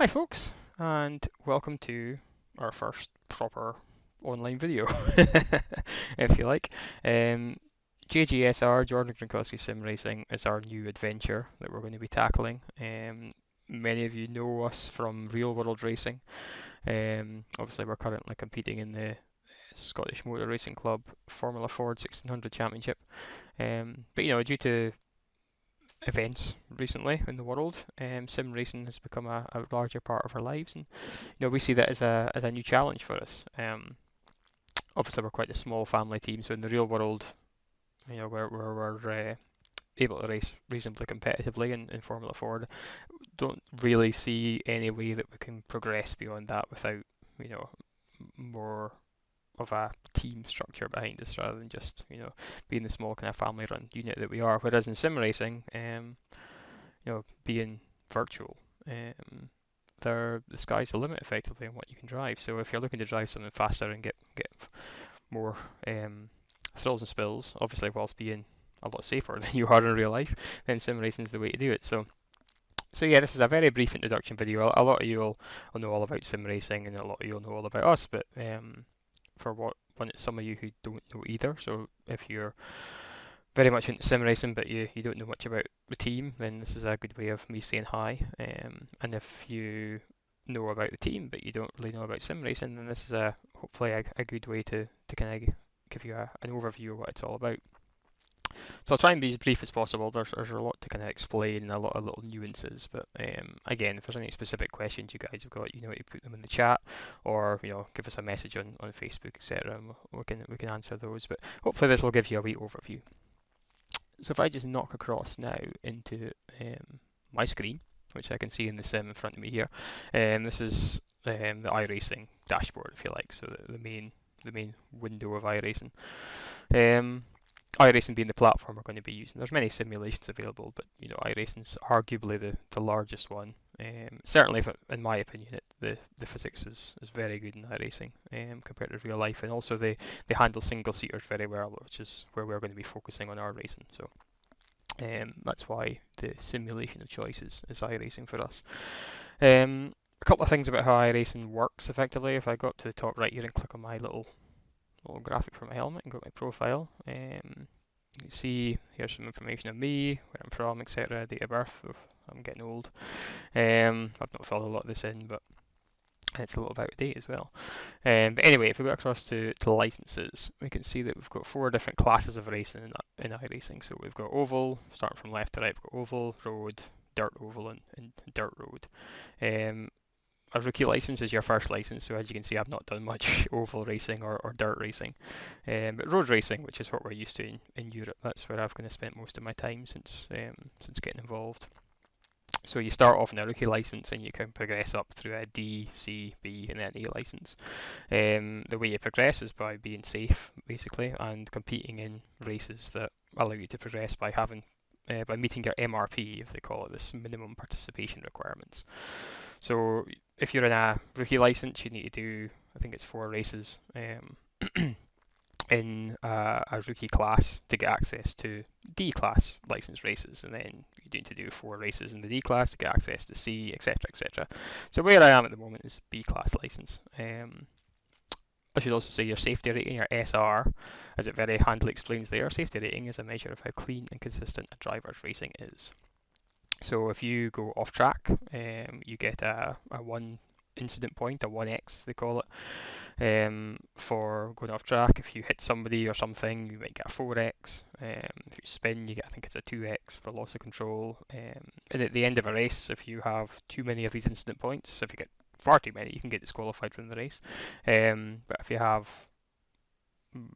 Hi folks, and welcome to our first proper online video, if you like. Um, JGSR, Jordan Gronkowski Sim Racing, is our new adventure that we're going to be tackling. Many of you know us from real world racing. Obviously, we're currently competing in the Scottish Motor Racing Club Formula Ford 1600 Championship. But due to events recently in the world, sim racing has become a larger part of our lives, and we see that as a new challenge for us. Obviously, we're quite a small family team, so in the real world, we're able to race reasonably competitively in Formula Ford. Don't really see any way that we can progress beyond that without more of a team structure behind us rather than just being the small kind of family run unit that we are. Whereas in sim racing, being virtual, um, the sky's the limit effectively on what you can drive. So if you're looking to drive something faster and get more thrills and spills, obviously whilst being a lot safer than you are in real life, then sim racing is the way to do it. So yeah, this is a very brief introduction video. A lot of you will know all about sim racing, and a lot of you will know all about us. But for some of you who don't know either, so if you're very much into sim racing, but you don't know much about the team, then this is a good way of me saying hi. And if you know about the team, but you don't really know about sim racing, then this is hopefully a good way to kind of give you an overview of what it's all about. So I'll try and be as brief as possible. There's a lot to kind of explain, and a lot of little nuances. But again, if there's any specific questions you guys have got, you put them in the chat, or give us a message on Facebook, etc. And we can answer those. But hopefully this will give you a wee overview. So if I just knock across now into my screen, which I can see in the sim in front of me here, this is the iRacing dashboard, if you like, so the main window of iRacing. Um, iRacing being the platform we're going to be using. There's many simulations available, but iRacing's arguably the largest one. Certainly, in my opinion, the physics is very good in iRacing compared to real life, and also they handle single seaters very well, which is where we're going to be focusing on our racing. So that's why the simulation of choice is iRacing for us. A couple of things about how iRacing works effectively. If I go up to the top right here and click on my little graphic for my helmet and go to my profile, you can see here's some information of me, where I'm from, etc., date of birth. I'm getting old. I've not filled a lot of this in, but it's a little bit out of date as well. But anyway, if we go across to licenses, we can see that we've got 4 different classes of racing in iRacing. So we've got oval, starting from left to right, we've got oval, road, dirt oval, and dirt road. A rookie license is your first license, so as you can see, I've not done much oval racing or dirt racing. But road racing, which is what we're used to in Europe, that's where I've kind of spent most of my time since getting involved. So you start off in a rookie license and you can progress up through a D, C, B, and then A license. The way you progress is by being safe, basically, and competing in races that allow you to progress by meeting your MRP, if they call it, this minimum participation requirements. So if you're in a rookie license, you need to do, I think it's 4 races in a rookie class to get access to D class license races, and then you need to do 4 races in the D class to get access to C, etc., etc. So where I am at the moment is B class license. I should also say your safety rating, your SR, as it very handily explains there, safety rating is a measure of how clean and consistent a driver's racing is. So if you go off track, you get a 1 incident point, a 1x they call it, for going off track. If you hit somebody or something, you might get a 4x. If you spin, you get, I think it's a 2x for loss of control. And at the end of a race, if you have too many of these incident points, so if you get far too many, you can get disqualified from the race. But if you have,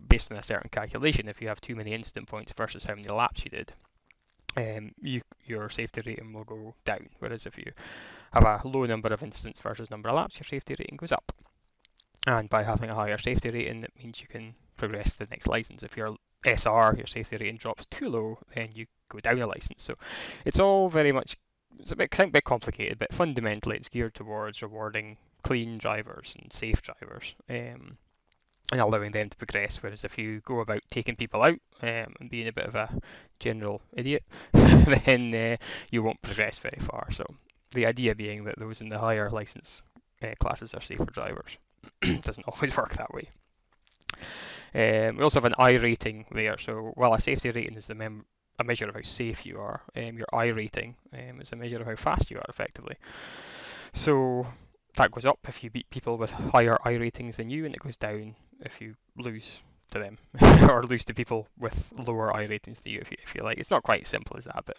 based on a certain calculation, if you have too many incident points versus how many laps you did, your safety rating will go down. Whereas if you have a low number of incidents versus number of laps, your safety rating goes up. And by having a higher safety rating, it means you can progress to the next license. If your SR, your safety rating, drops too low, then you go down a license. So it's all very much, it's a bit complicated, but fundamentally it's geared towards rewarding clean drivers and safe drivers. And allowing them to progress. Whereas if you go about taking people out and being a bit of a general idiot, then you won't progress very far. So The idea being that those in the higher license classes are safer drivers. Doesn't always work that way. We also have an iRating there. So while a safety rating is a measure of how safe you are, your iRating is a measure of how fast you are effectively. So that goes up if you beat people with higher iRatings than you, and it goes down if you lose to them or lose to people with lower iRatings than you, if you like. It's not quite as simple as that, but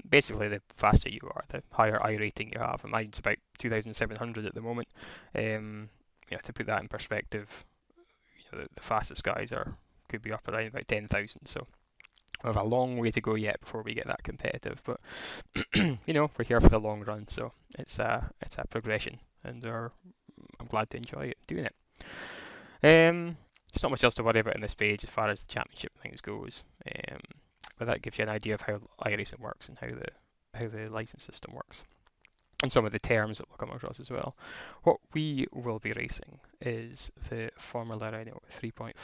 basically the faster you are, the higher iRating you have. And mine's about 2,700 at the moment. To put that in perspective, the fastest guys could be up around about 10,000. So we have a long way to go yet before we get that competitive. But we're here for the long run, so it's a progression, and I'm glad to enjoy doing it. There's not much else to worry about on this page as far as the championship things goes, but that gives you an idea of how iRacing works and how the license system works, and some of the terms that we'll come across as well. What we will be racing is the Formula Renault 3.5.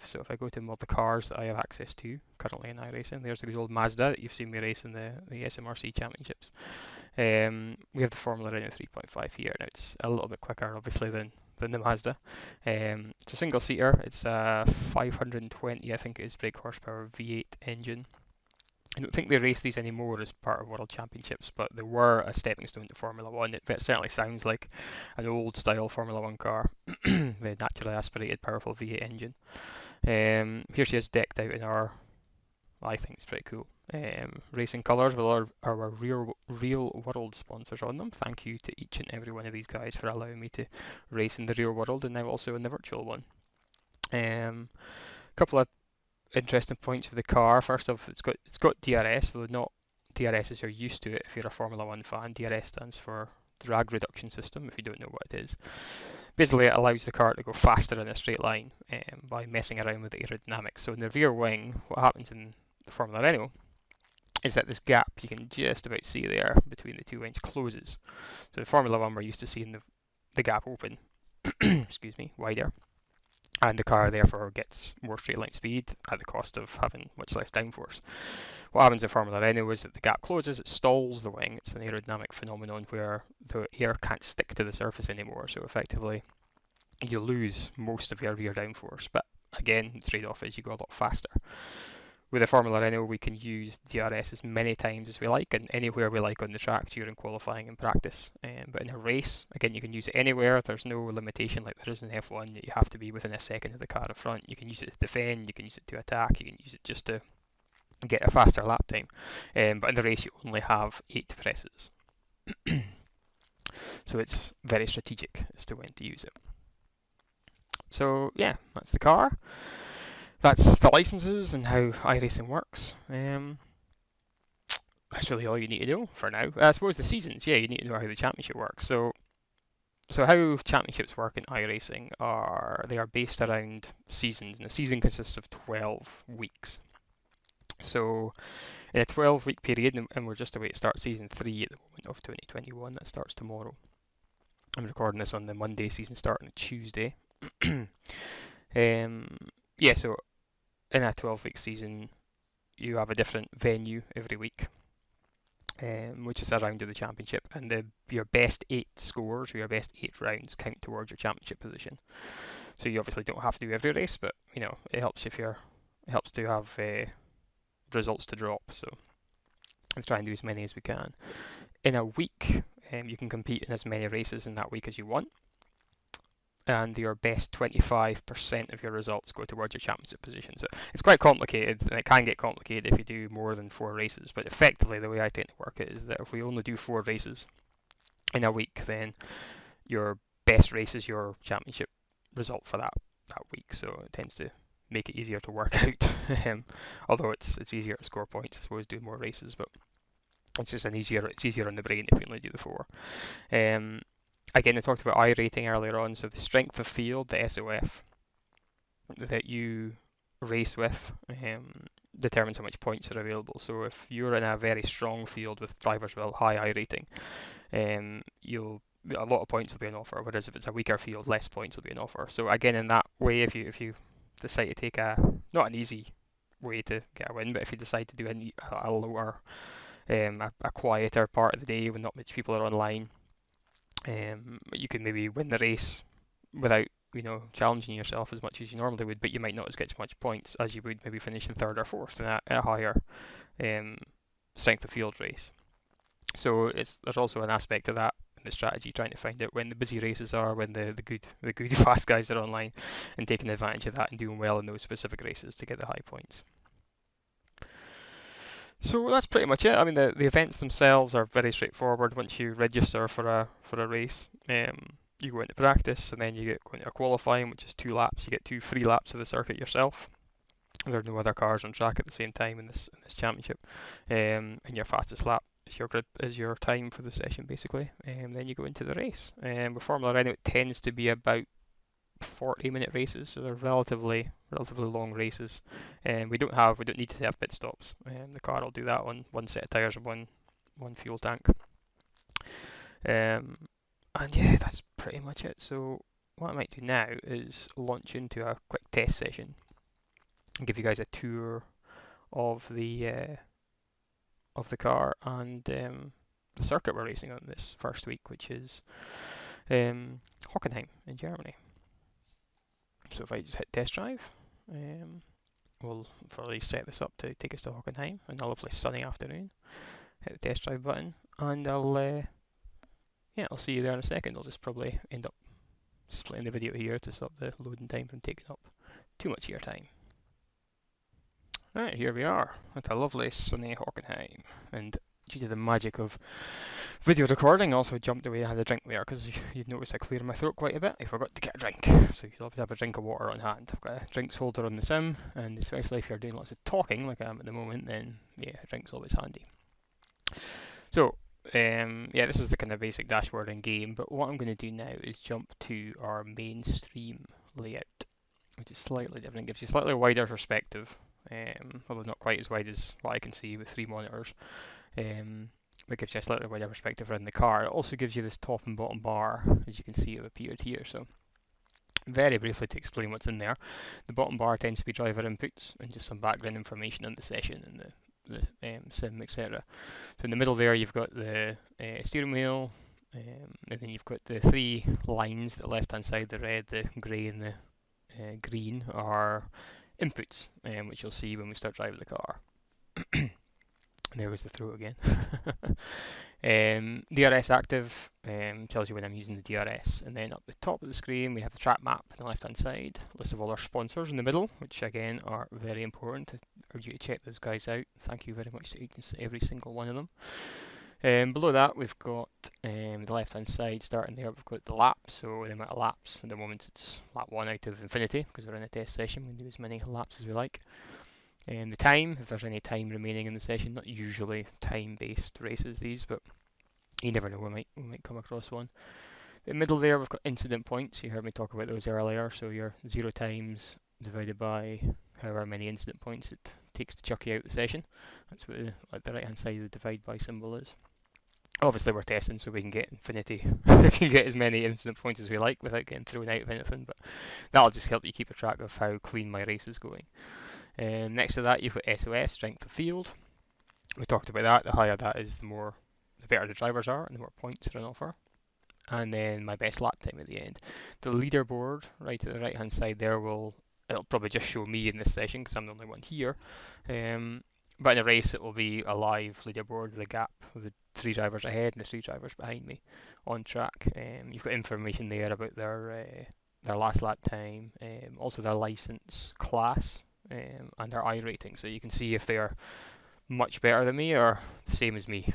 So if I go to the cars that I have access to currently in iRacing, there's the good old Mazda that you've seen me race in the SMRC championships. We have the Formula Renault 3.5 here. Now it's a little bit quicker, obviously, than the Mazda. It's a single seater. It's a 520, I think it is, brake horsepower V8 engine. I don't think they race these anymore as part of World Championships, but they were a stepping stone to Formula One. It certainly sounds like an old style Formula One car, with naturally aspirated, powerful V8 engine. Here she is decked out in I think it's pretty cool, racing colours with our real world sponsors on them. Thank you to each and every one of these guys for allowing me to race in the real world and now also in the virtual one. A couple of interesting points of the car. First off, it's got DRS, though not DRS as you're used to it if you're a Formula One fan. DRS stands for drag reduction system, if you don't know what it is. Basically, it allows the car to go faster in a straight line by messing around with the aerodynamics. So in the rear wing, what happens in the Formula Renault is that this gap you can just about see there between the two wings closes. So in Formula One, we're used to seeing the gap open, excuse me, wider, and the car therefore gets more straight line speed at the cost of having much less downforce. What happens in Formula Renault is that the gap closes, it stalls the wing. It's an aerodynamic phenomenon where the air can't stick to the surface anymore, so effectively you lose most of your rear downforce. But again, the trade-off is you go a lot faster. With the Formula Renault, we can use DRS as many times as we like and anywhere we like on the track during qualifying and practice. But in a race, again, you can use it anywhere. There's no limitation like there is in F1 that you have to be within a second of the car in front. You can use it to defend, you can use it to attack, you can use it just to get a faster lap time. But in the race, you only have 8 presses. So it's very strategic as to when to use it. So yeah, that's the car. That's the licenses and how iRacing works. That's really all you need to know for now. I suppose the seasons, yeah, you need to know how the championship works. So how championships work in iRacing they are based around seasons, and a season consists of 12 weeks. So in a 12-week period, and we're just away to start season 3 at the moment of 2021, that starts tomorrow. I'm recording this on the Monday, season starting Tuesday. So in a 12-week season, you have a different venue every week, which is a round of the championship, and your best 8 scores, or your best 8 rounds, count towards your championship position. So you obviously don't have to do every race, but it helps to have results to drop. So we try and do as many as we can. In a week, you can compete in as many races in that week as you want, and your best 25% of your results go towards your championship position. So it's quite complicated, and it can get complicated if you do more than 4 races, but effectively the way I tend to work it is that if we only do 4 races in a week, then your best race is your championship result for that week, so it tends to make it easier to work out. Although it's easier to score points, I suppose, doing more races, but it's just it's easier on the brain if you only do the 4. Again, I talked about iRating earlier on, so the strength of field, the SOF, that you race with determines how much points are available. So if you're in a very strong field with drivers with high iRating, a lot of points will be on offer, whereas if it's a weaker field, less points will be on offer. So again, in that way, if you decide to take not an easy way to get a win, but if you decide to do a lower a quieter part of the day when not much people are online. You can maybe win the race without challenging yourself as much as you normally would, but you might not get as much points as you would maybe finishing third or fourth in a higher um, strength of field race. So there's also an aspect of that in the strategy, trying to find out when the busy races are, when the good fast guys are online, and taking advantage of that and doing well in those specific races to get the high points. So that's pretty much it. I mean, the events themselves are very straightforward. Once you register for a race, you go into practice, and then you go into a qualifying, which is 2 laps. You get 2 free laps of the circuit yourself. There are no other cars on track at the same time in this championship, and your fastest lap is your time for the session basically. And then you go into the race. With Formula Renault, it tends to be about 40-minute races, so they're relatively long races. And we don't need to have pit stops. The car will do that on one set of tyres and one fuel tank. And yeah, that's pretty much it. So what I might do now is launch into a quick test session and give you guys a tour of the car and the circuit we're racing on this first week, which is Hockenheim in Germany. So if I just hit test drive, we'll fully set this up to take us to Hockenheim on a lovely sunny afternoon. Hit the test drive button, and I'll see you there in a second. I'll just probably end up splitting the video here to stop the loading time from taking up too much of your time. Right, here we are at a lovely sunny Hockenheim, and due to the magic of video recording, I also jumped away and had a drink there because you'd notice I cleared my throat quite a bit. I forgot to get a drink, so you'll always have a drink of water on hand. I've got a drinks holder on the sim, and especially if you're doing lots of talking like I am at the moment, then yeah, a drink's always handy. So yeah, this is the kind of basic dashboard in game, but what I'm going to do now is jump to our mainstream layout, which is slightly different. It gives you a slightly wider perspective, although not quite as wide as what I can see with 3 monitors. But gives you a slightly wider perspective around the car. It also gives you this top and bottom bar, as you can see it appeared here. So very briefly to explain what's in there, the bottom bar tends to be driver inputs and just some background information on the session and the sim, etc. So in the middle there you've got the steering wheel, and then you've got the 3 lines, the left hand side, the red, the grey and the green are inputs, which you'll see when we start driving the car. There was the throat again. DRS active tells you when I'm using the DRS, and then up the top of the screen we have the track map on the left hand side, list of all our sponsors in the middle, which again are very important. I urge you to check those guys out. Thank you very much to every single one of them. Below that we've got the left hand side, starting there we've got the laps, so the amount of laps. At the moment it's lap 1 out of infinity because we're in a test session, we can do as many laps as we like. The time, if there's any time remaining in the session, not usually time-based races these, but you never know, we might come across one. In the middle there we've got incident points, you heard me talk about those earlier, so your 0 times divided by however many incident points it takes to chuck you out the session. That's what the right hand side of the divide by symbol is. Obviously we're testing so we can get infinity, we can get as many incident points as we like without getting thrown out of anything, but that'll just help you keep a track of how clean my race is going. Next to that you've got SOF, strength of field. We talked about that. The higher that is, the better the drivers are and the more points are on offer. And then my best lap time at the end. The leaderboard right at the right hand side there it'll probably just show me in this session because I'm the only one here. But in a race it will be a live leaderboard with a gap of the 3 drivers ahead and the 3 drivers behind me on track. You've got information there about their last lap time, also their license class, and their iRating, so you can see if they are much better than me or the same as me,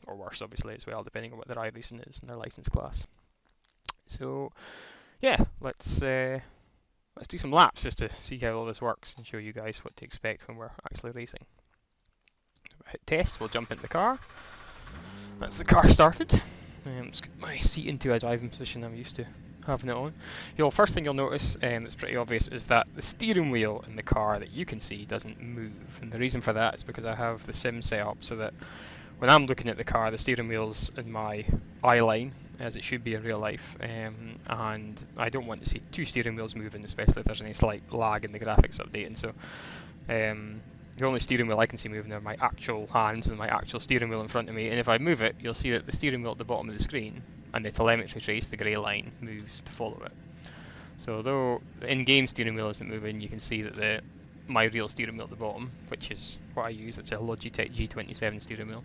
or worse obviously as well, depending on what their iRacing is and their license class. So yeah, let's do some laps just to see how all this works and show you guys what to expect when we're actually racing. Hit test, we'll jump into the car. That's the car started. Let's get my seat into a driving position I'm used to having it on. First thing you'll notice, that's pretty obvious, is that the steering wheel in the car that you can see doesn't move, and the reason for that is because I have the sim set up so that when I'm looking at the car, the steering wheel's in my eye line, as it should be in real life, and I don't want to see 2 steering wheels moving, especially if there's any slight lag in the graphics updating. So The only steering wheel I can see moving are my actual hands and my actual steering wheel in front of me, and if I move it, you'll see that the steering wheel at the bottom of the screen and the telemetry trace, the grey line, moves to follow it. So although the in-game steering wheel isn't moving, you can see that my real steering wheel at the bottom, which is what I use, it's a Logitech G27 steering wheel,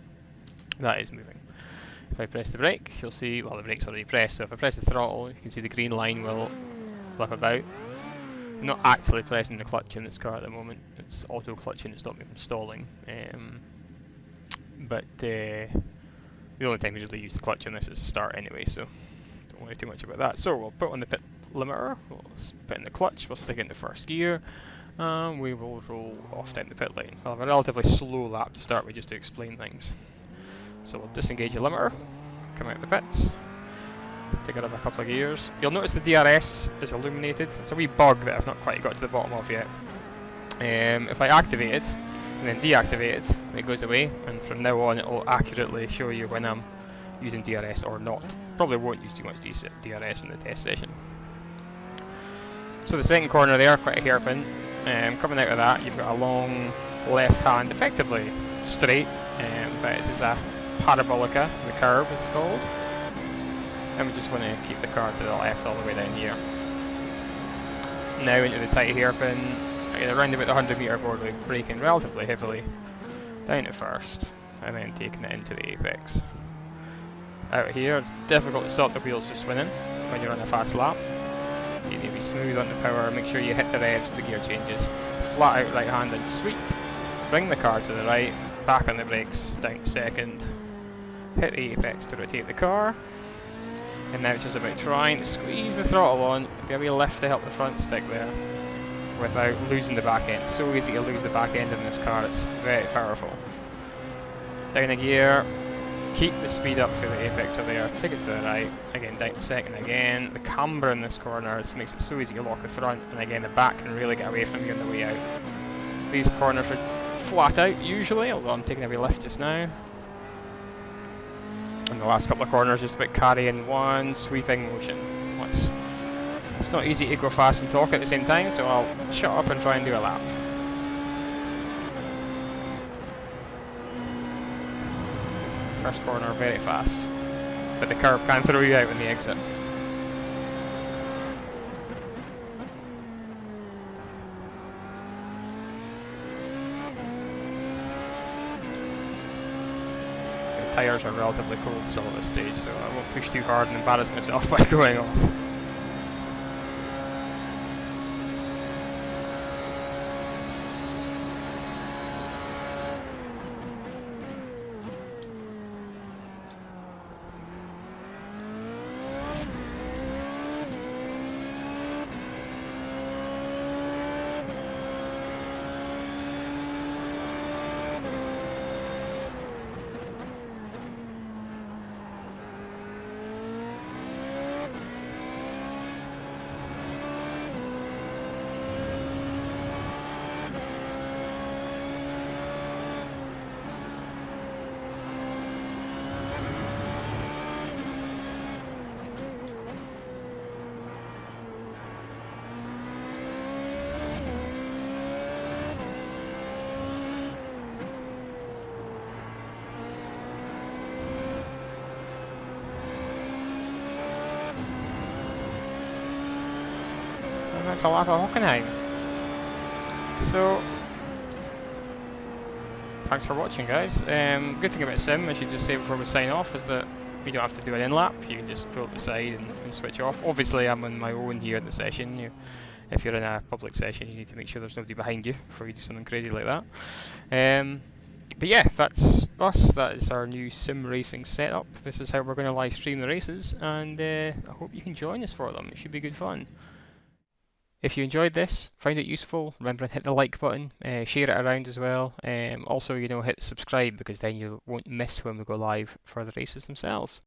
that is moving. If I press the brake, you'll see, well, the brake's already pressed, so if I press the throttle, you can see the green line will flip about. I'm not actually pressing the clutch in this car at the moment, it's auto clutching to stop me from stalling. But the only time we usually use the clutch on this is start anyway, so don't worry too much about that. So we'll put on the pit limiter, we'll put in the clutch, we'll stick it in the first gear, and we will roll off down the pit lane. I'll have a relatively slow lap to start with just to explain things. So we'll disengage the limiter, come out of the pits, take it up a couple of gears. You'll notice the DRS is illuminated. It's a wee bug that I've not quite got to the bottom of yet. If I activate it and then deactivate it, it goes away, and from now on it will accurately show you when I'm using DRS or not. Probably won't use too much DRS in the test session. So the second corner there, quite a hairpin. Coming out of that, you've got a long left hand, effectively straight, but it is a parabolica, the curve is called. And we just want to keep the car to the left all the way down here. Now into the tight hairpin, around about the 100 metre board, we're braking relatively heavily down at first, and then taking it into the apex. Out here, it's difficult to stop the wheels from spinning when you're on a fast lap. You need to be smooth on the power, make sure you hit the revs, the gear changes. Flat out right hand and sweep. Bring the car to the right, back on the brakes, down second. Hit the apex to rotate the car. And now it's just about trying to squeeze the throttle on, give a wee lift to help the front stick there, without losing the back end. So easy to lose the back end in this car, it's very powerful. Down a gear, keep the speed up through the apex of there, take it to the right, again down to second again. The camber in this corner makes it so easy to lock the front, and again the back can really get away from you on the way out. These corners are flat out usually, although I'm taking a wee lift just now. And the last couple of corners just about carrying one sweeping motion. It's not easy to go fast and talk at the same time, so I'll shut up and try and do a lap. First corner very fast, but the curve can throw you out on the exit. The tyres are relatively cold still at this stage, so I won't push too hard and embarrass myself by going off. That's a lap of Hockenheim. So, thanks for watching, guys. Good thing about Sim, I should just say before we sign off, is that you don't have to do an in-lap. You can just pull up the side and switch off. Obviously, I'm on my own here in the session. If you're in a public session, you need to make sure there's nobody behind you before you do something crazy like that. But yeah, that's us. That is our new sim racing setup. This is how we're going to live stream the races, and I hope you can join us for them. It should be good fun. If you enjoyed this, find it useful, remember to hit the like button, share it around as well. Also, hit subscribe, because then you won't miss when we go live for the races themselves.